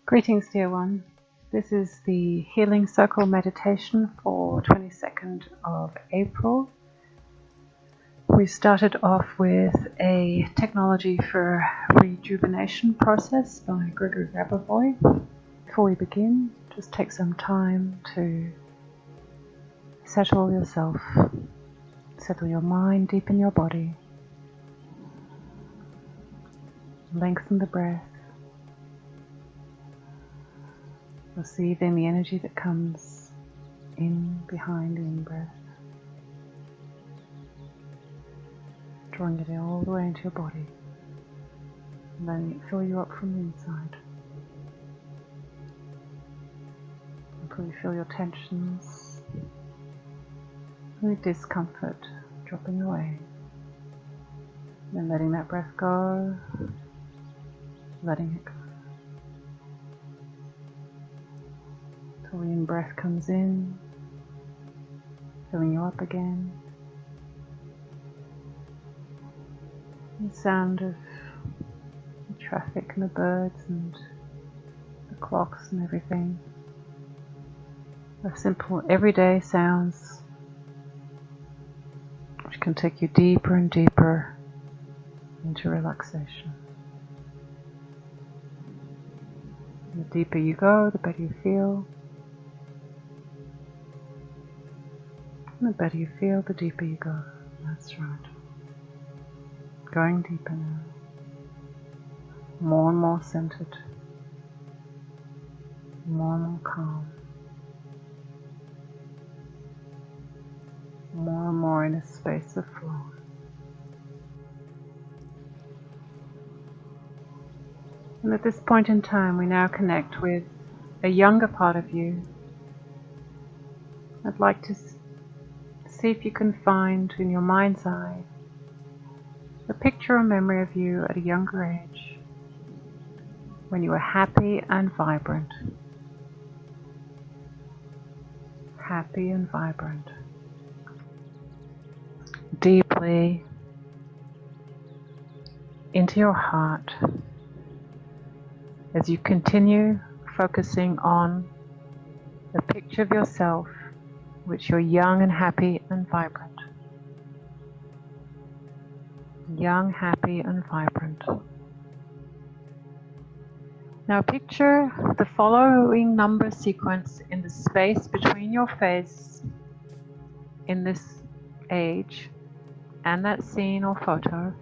Greetings, dear one. This is the Healing Circle meditation for 22nd of April. We started off with a technology for rejuvenation process by Gregory Grabovoi. Before we begin, just take some time to settle yourself, settle your mind deep in your body, lengthen the breath, receiving the energy that comes in behind the in-breath, drawing it all the way into your body, and letting it fill you up from the inside. Until you feel your tensions, any discomfort dropping away. Then letting that breath go, letting it go. Till the in-breath comes in, filling you up again. The sound of the traffic and the birds and the clocks and everything. The simple everyday sounds which can take you deeper and deeper into relaxation. And the deeper you go, the better you feel. And the better you feel, the deeper you go. That's right. Going deeper now. More and more centered. More and more calm. More and more in a space of flow. And at this point in time, we now connect with a younger part of you. I'd like to see if you can find in your mind's eye a picture or memory of you at a younger age, when you were happy and vibrant. Happy and vibrant. Deeply into your heart as you continue focusing on the picture of yourself which you're young and happy and vibrant. Young, happy and vibrant. Now picture the following number sequence in the space between your face in this age and that scene or photo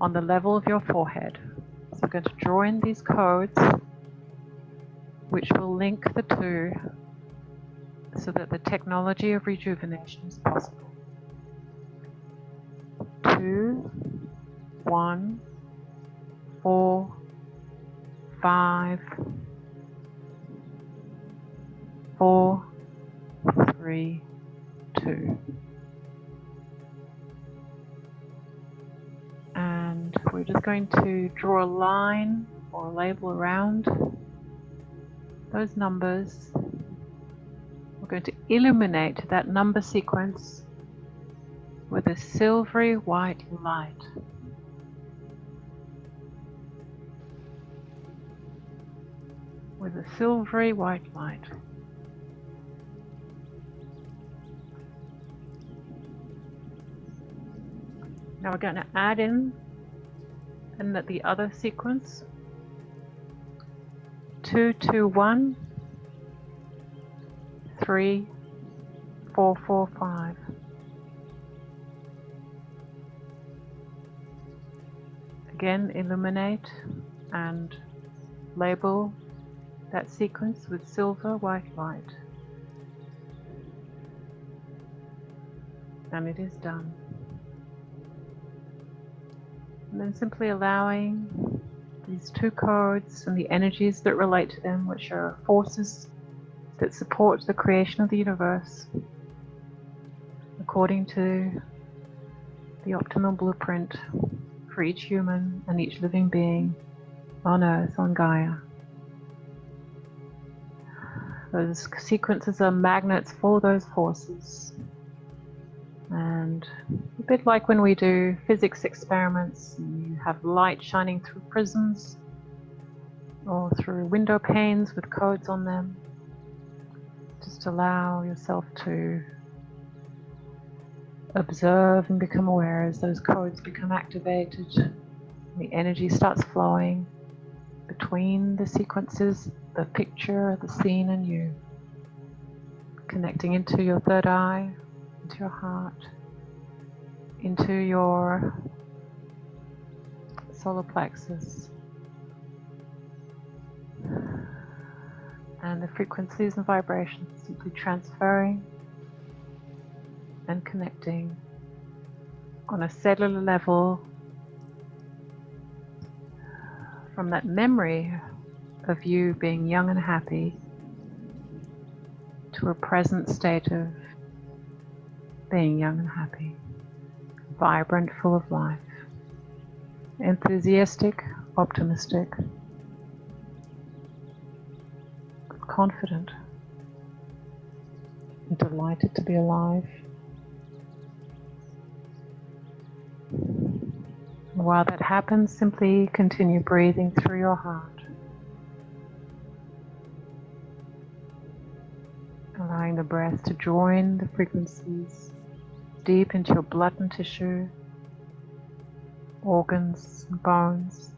on the level of your forehead. So we're going to draw in these codes which will link the two so that the technology of rejuvenation is possible. 2, 1, 4, 5, 4, 3, 2. And we're just going to draw a line or a label around those numbers. We're going to illuminate that number sequence with a silvery white light. With a silvery white light. Now we're going to add in and the other sequence. 2, 2, 1, 3, 4, 4, 5. Again, illuminate and label that sequence with silver white light. And it is done. And then simply allowing these two codes and the energies that relate to them, which are forces that support the creation of the universe according to the optimal blueprint for each human and each living being on Earth, on Gaia. Those sequences are magnets for those forces. And a bit like when we do physics experiments, you have light shining through prisms. or through window panes with codes on them. Just allow yourself to observe and become aware as those codes become activated. The energy starts flowing between the sequences, the picture, the scene, and you. Connecting into your third eye, into your heart, into your solar plexus. And the frequencies and vibrations simply transferring and connecting on a cellular level from that memory of you being young and happy to a present state of being young and happy, vibrant, full of life, enthusiastic, optimistic, confident, and delighted to be alive. While that happens, simply continue breathing through your heart, allowing the breath to join the frequencies deep into your blood and tissue, organs and bones,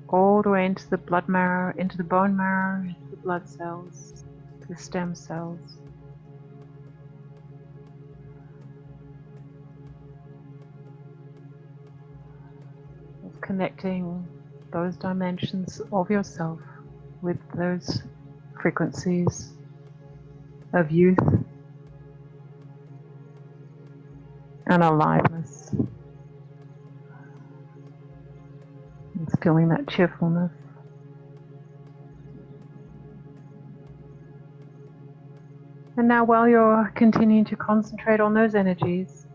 all the way into the blood marrow, into the bone marrow, into the blood cells, the stem cells. Connecting those dimensions of yourself with those frequencies of youth and aliveness. It's feeling that cheerfulness. And now, while you're continuing to concentrate on those energies,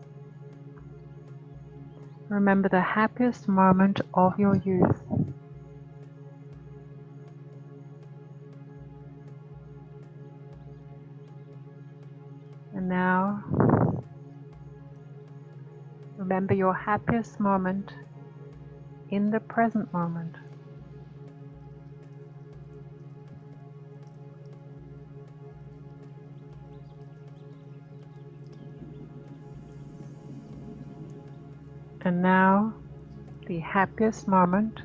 remember the happiest moment of your youth. And now, remember your happiest moment in the present moment. And now, the happiest moment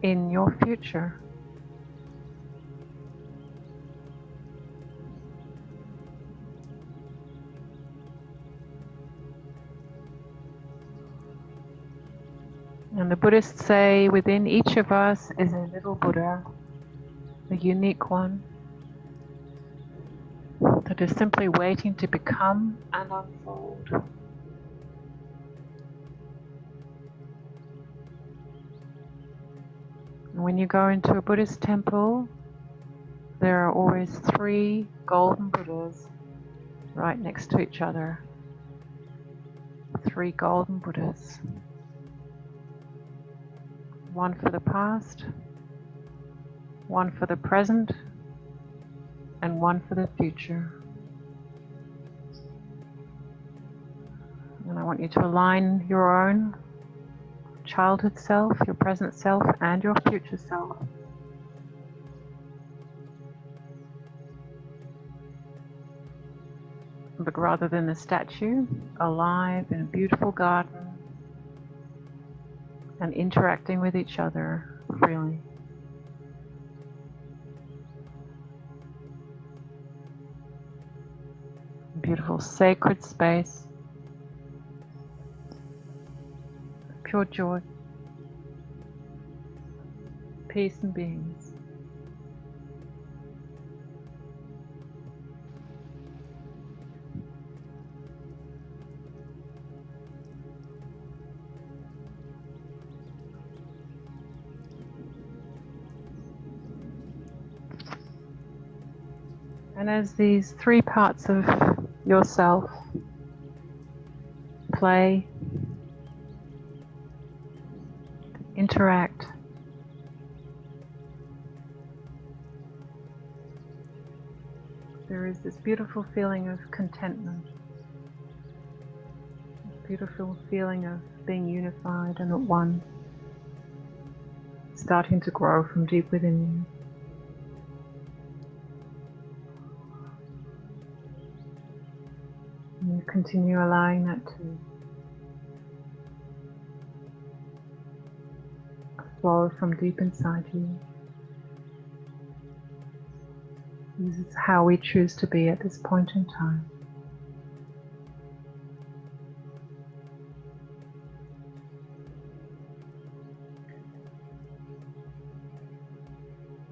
in your future. And the Buddhists say within each of us is a little Buddha, a unique one, that is simply waiting to become and unfold. And when you go into a Buddhist temple, there are always 3 golden Buddhas right next to each other. 3 golden Buddhas. One for the past, one for the present, and one for the future. And I want you to align your own childhood self, your present self, and your future self. But rather than a statue, alive in a beautiful garden and interacting with each other freely. Beautiful sacred space, pure joy, peace and beings. And as these 3 parts of yourself play, interact, there is this beautiful feeling of contentment, this beautiful feeling of being unified and at one. starting to grow from deep within you. And you continue allowing that to flow from deep inside you. This is how we choose to be at this point in time.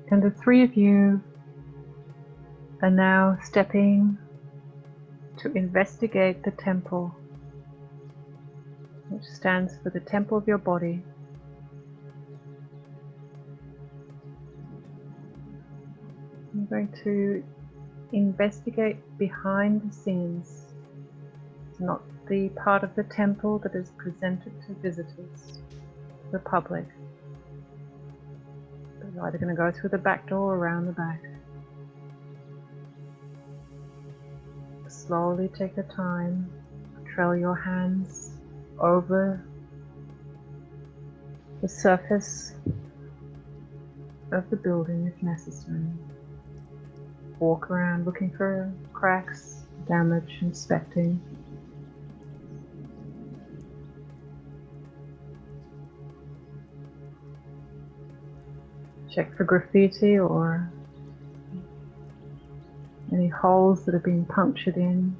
And the three of you are now stepping to investigate the temple, which stands for the temple of your body. I'm going to investigate behind the scenes. It's not the part of the temple that is presented to visitors, the public. You're either going to go through the back door or around the back. Slowly take the time, trail your hands over the surface of the building if necessary. Walk around looking for cracks, damage, inspecting. Check for graffiti or any holes that have been punctured in.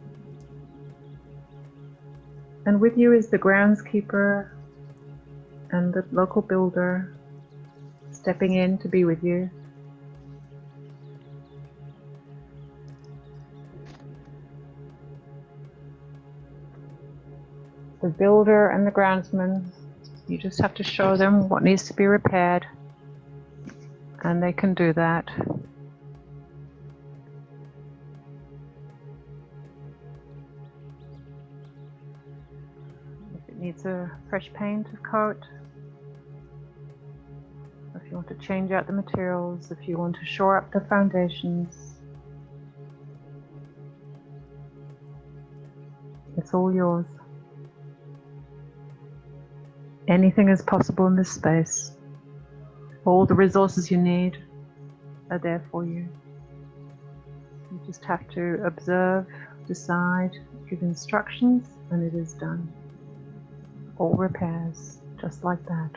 And with you is the groundskeeper and the local builder stepping in to be with you. The builder and the groundsman, you just have to show them what needs to be repaired, and they can do that. If it needs a fresh paint coat, if you want to change out the materials, if you want to shore up the foundations, it's all yours. Anything is possible in this space. All the resources you need are there for you. You just have to observe, decide, give instructions, and it is done. All repairs, just like that.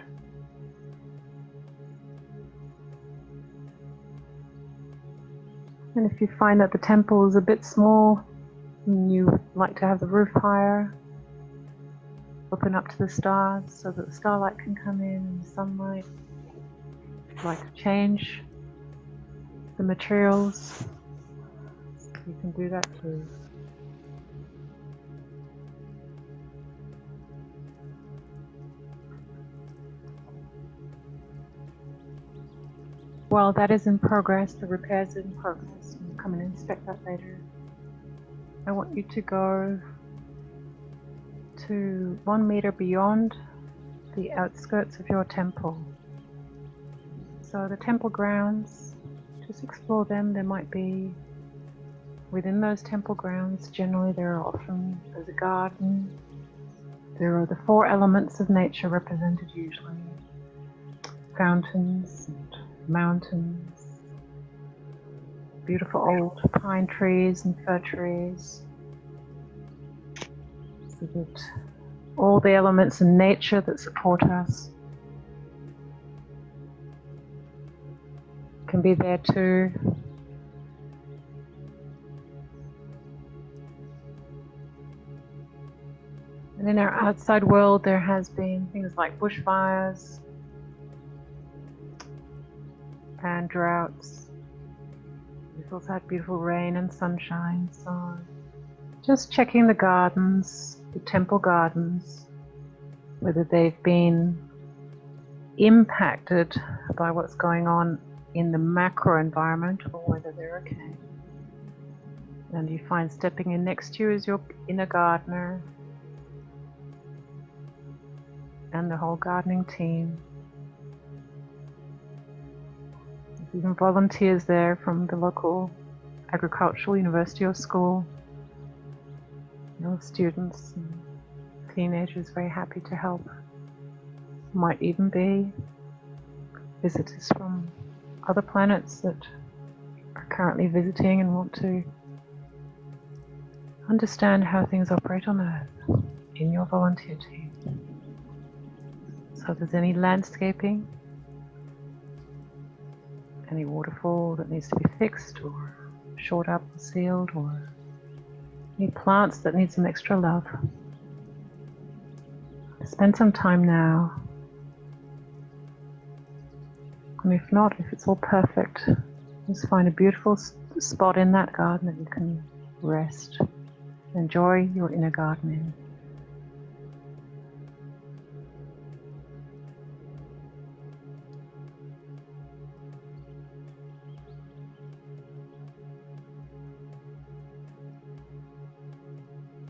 And if you find that the temple is a bit small and you like to have the roof higher, open up to the stars so that the starlight can come in and sunlight. If you'd like to change the materials, you can do that too. While that is in progress, the repairs are in progress, we'll come and inspect that later. I want you to go to 1 meter beyond the outskirts of your temple. So the temple grounds, just explore them. There might be, within those temple grounds, generally there's a garden. There are the 4 elements of nature represented usually. Fountains and mountains, beautiful old pine trees and fir trees. So that all the elements in nature that support us can be there too. And in our outside world there has been things like bushfires and droughts. We've also had beautiful rain and sunshine, so just checking the gardens, the temple gardens, whether they've been impacted by what's going on in the macro environment or whether they're okay. And you find stepping in next to you is your inner gardener and the whole gardening team. There's even volunteers there from the local agricultural university or school. Students and teenagers very happy to help. Might even be visitors from other planets that are currently visiting and want to understand how things operate on Earth in your volunteer team. So if there's any landscaping, any waterfall that needs to be fixed or shored up and sealed, or any plants that need some extra love, spend some time now. And if not, if it's all perfect, just find a beautiful spot in that garden that you can rest. Enjoy your inner gardening.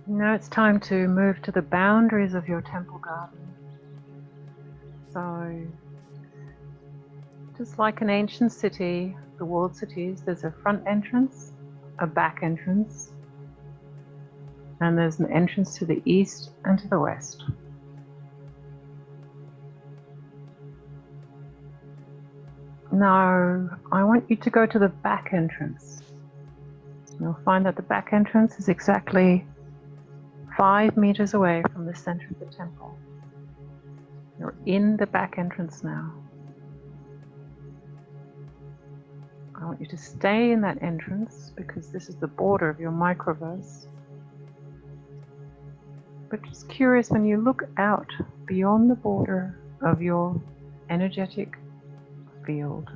Now it's time to move to the boundaries of your temple garden. So, just like an ancient city, the walled cities, there's a front entrance, a back entrance, and there's an entrance to the east and to the west. Now, I want you to go to the back entrance. You'll find that the back entrance is exactly 5 meters away from the center of the temple. You're in the back entrance now. I want you to stay in that entrance because this is the border of your microverse. But just curious, when you look out beyond the border of your energetic field,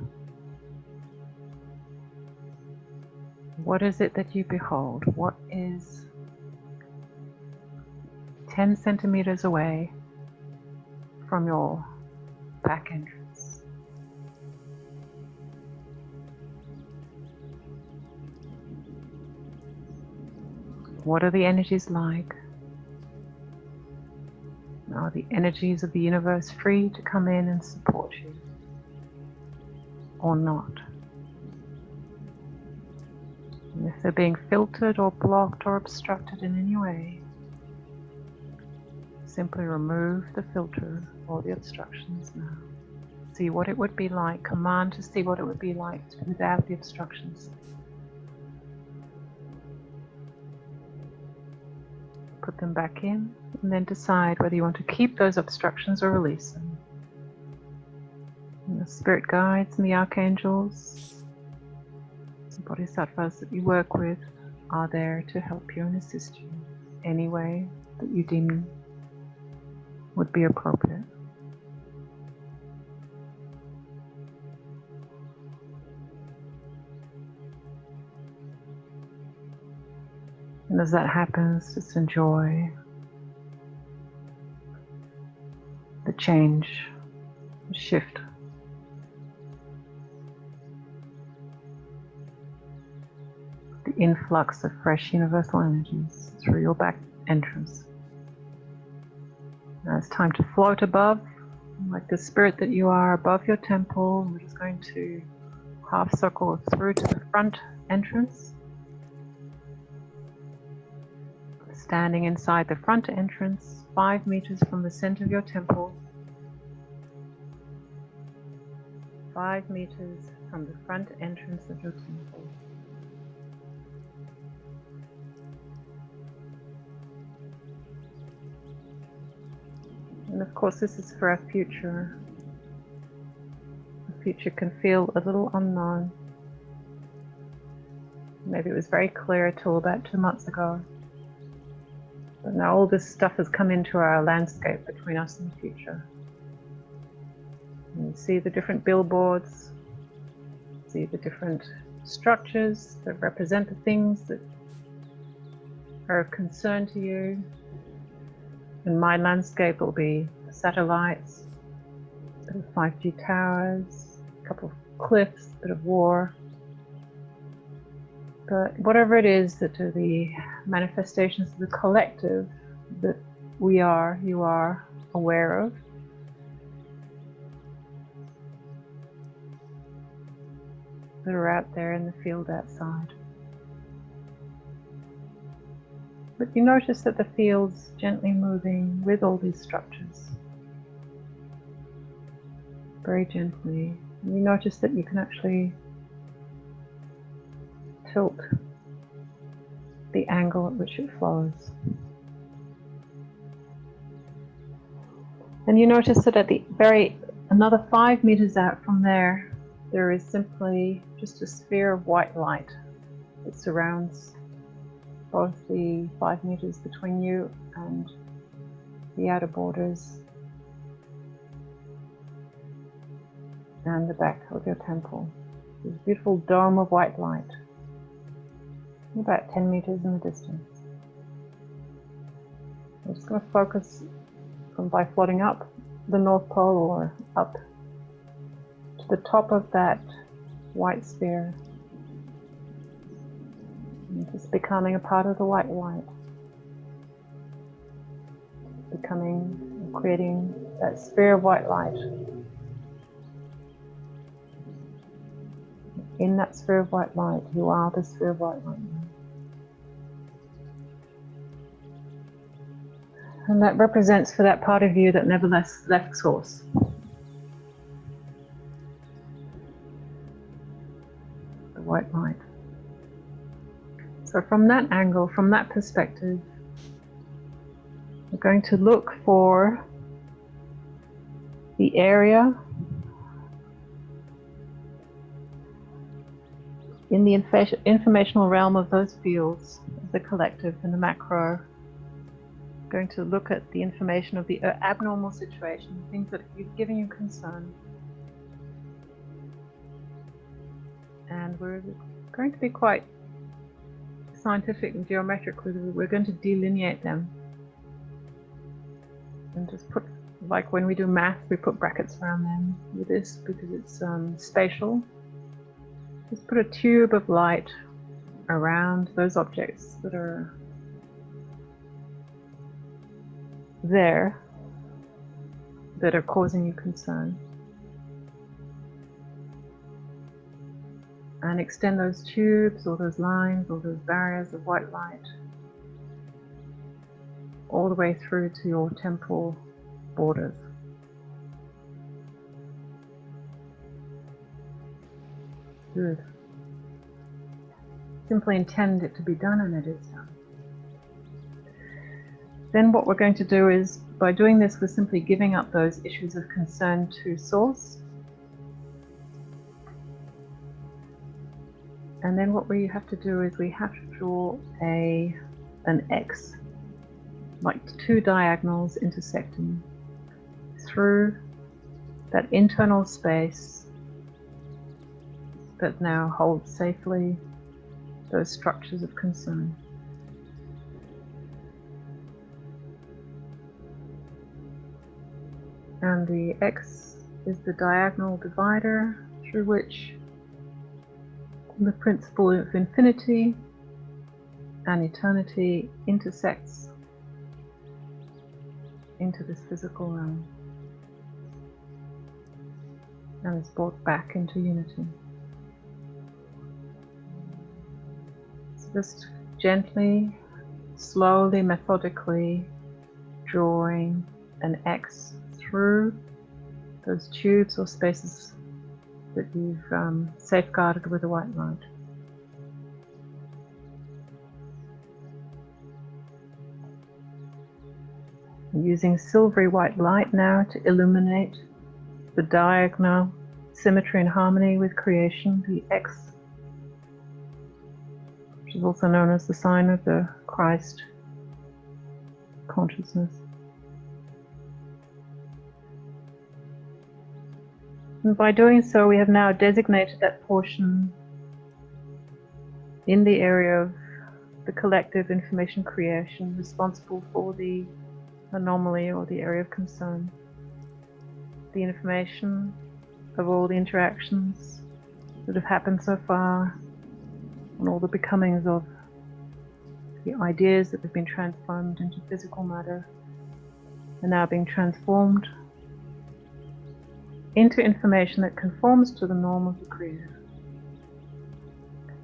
what is it that you behold? What is 10 centimeters away from your back entrance? What are the energies like? Are the energies of the universe free to come in and support you, or not? And if they're being filtered or blocked or obstructed in any way, simply remove the filter or the obstructions now. See what it would be like. Command to see what it would be like without the obstructions. Put them back in, and then decide whether you want to keep those obstructions or release them. And the spirit guides and the archangels, the bodhisattvas that you work with, are there to help you and assist you any way that you deem would be appropriate. And as that happens, just enjoy the change, the shift. The influx of fresh universal energies through your back entrance. Now it's time to float above, like the spirit that you are, above your temple. We're just going to half circle through to the front entrance. Standing inside the front entrance, 5 meters from the center of your temple. 5 meters from the front entrance of your temple. And of course, this is for our future. The future can feel a little unknown. Maybe it was very clear till about 2 months ago. But now all this stuff has come into our landscape between us and the future. And you see the different billboards, see the different structures that represent the things that are of concern to you. In my landscape, will be the satellites, a bit of 5G towers, a couple of cliffs, a bit of war. But whatever it is that are the manifestations of the collective that we are, you are aware of, that are out there in the field outside. But you notice that the field's gently moving with all these structures. Very gently, And you notice that you can actually tilt the angle at which it flows. And you notice that at the another 5 meters out from there, there is simply just a sphere of white light that surrounds both the 5 meters between you and the outer borders and the back of your temple. This beautiful dome of white light, about 10 meters in the distance. I'm just going to focus by floating up the North Pole or up to the top of that white sphere, and just becoming a part of the white light, creating that sphere of white light. In that sphere of white light, you are the sphere of white light. And that represents for that part of you that never left source. The white light. So from that angle, from that perspective, we're going to look for the area in the informational realm of those fields, the collective and the macro. Going to look at the information of the abnormal situation, things that have given you concern. And we're going to be quite scientific and geometric. We're going to delineate them. And just put, like when we do math, we put brackets around them with this because it's spatial. Just put a tube of light around those objects that are there, that are causing you concern, and extend those tubes or those lines or those barriers of white light all the way through to your temple borders. Good. Simply intend it to be done, and it is done. Then what we're going to do is, by doing this, we're simply giving up those issues of concern to Source. And then what we have to do is we have to draw an X, like two diagonals intersecting through that internal space that now holds safely those structures of concern. And the X is the diagonal divider through which the principle of infinity and eternity intersects into this physical realm and is brought back into unity. So just gently, slowly, methodically drawing an X through those tubes or spaces that you've safeguarded with the white light. Using silvery white light now to illuminate the diagonal symmetry and harmony with creation, the X, which is also known as the sign of the Christ consciousness. And by doing so, we have now designated that portion in the area of the collective information creation responsible for the anomaly or the area of concern. The information of all the interactions that have happened so far, and all the becomings of the ideas that have been transformed into physical matter are now being transformed into information that conforms to the norm of the Creator.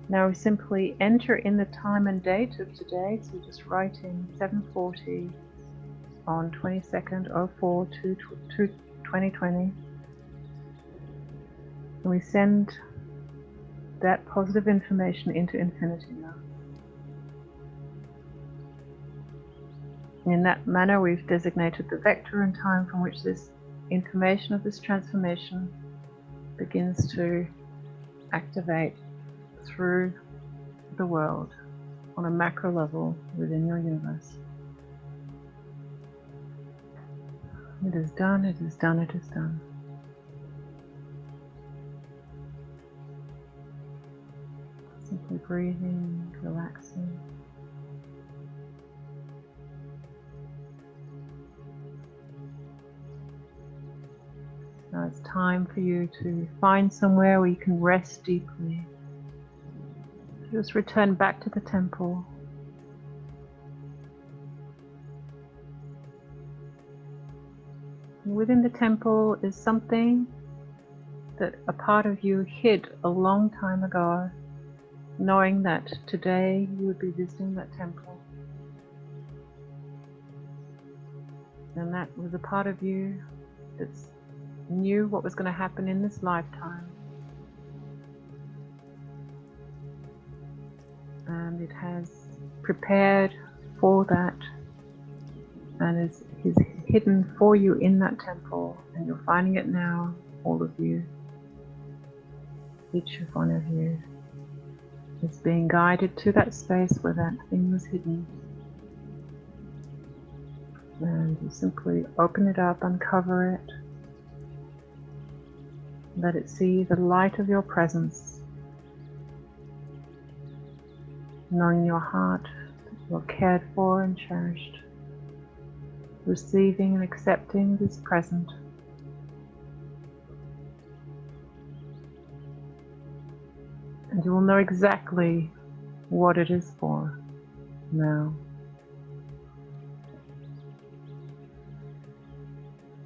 Now we simply enter in the time and date of today, so just write in 7:40 on 22nd 04/2020. And we send that positive information into infinity now. In that manner, we've designated the vector and time from which this information of this transformation begins to activate through the world on a macro level within your universe. It is done, it is done, it is done. Simply breathing, relaxing. Now it's time for you to find somewhere where you can rest deeply. Just return back to the temple. Within the temple is something that a part of you hid a long time ago, knowing that today you would be visiting that temple. And that was a part of you that knew what was going to happen in this lifetime. And it has prepared for that and is hidden for you in that temple, and you're finding it now, all of you. Each of one of you is being guided to that space where that thing was hidden. And you simply open it up, uncover it, let it see the light of your presence, knowing in your heart that you're cared for and cherished, receiving and accepting this present. And you will know exactly what it is for now.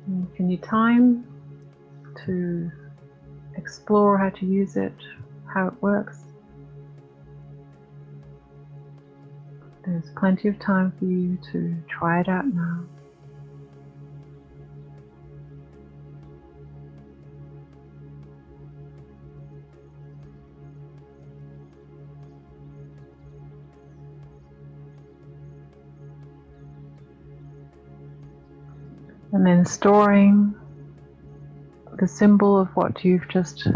And if you need time to explore how to use it, how it works, there's plenty of time for you to try it out now. And then storing the symbol of what you've just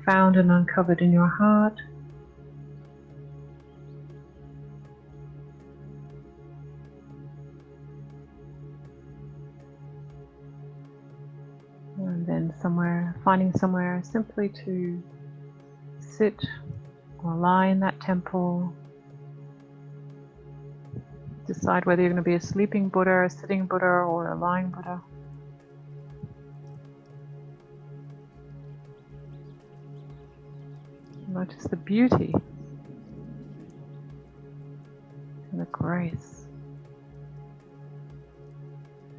found and uncovered in your heart. And then finding somewhere simply to sit or lie in that temple. Decide whether you're going to be a sleeping Buddha, a sitting Buddha, or a lying Buddha. Notice the beauty and the grace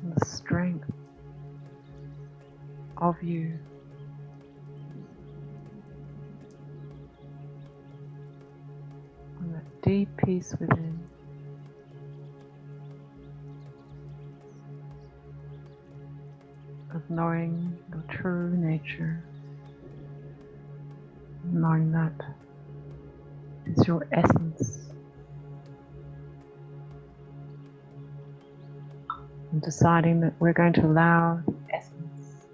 and the strength of you. And that deep peace within. Of knowing your true nature, knowing that is your essence, and deciding that we're going to allow the essence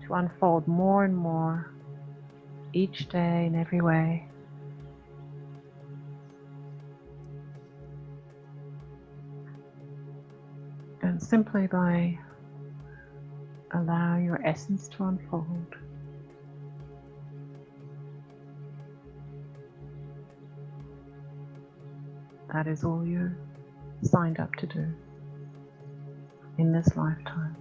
to unfold more and more each day in every way. And simply by allow your essence to unfold, that is all you're signed up to do in this lifetime.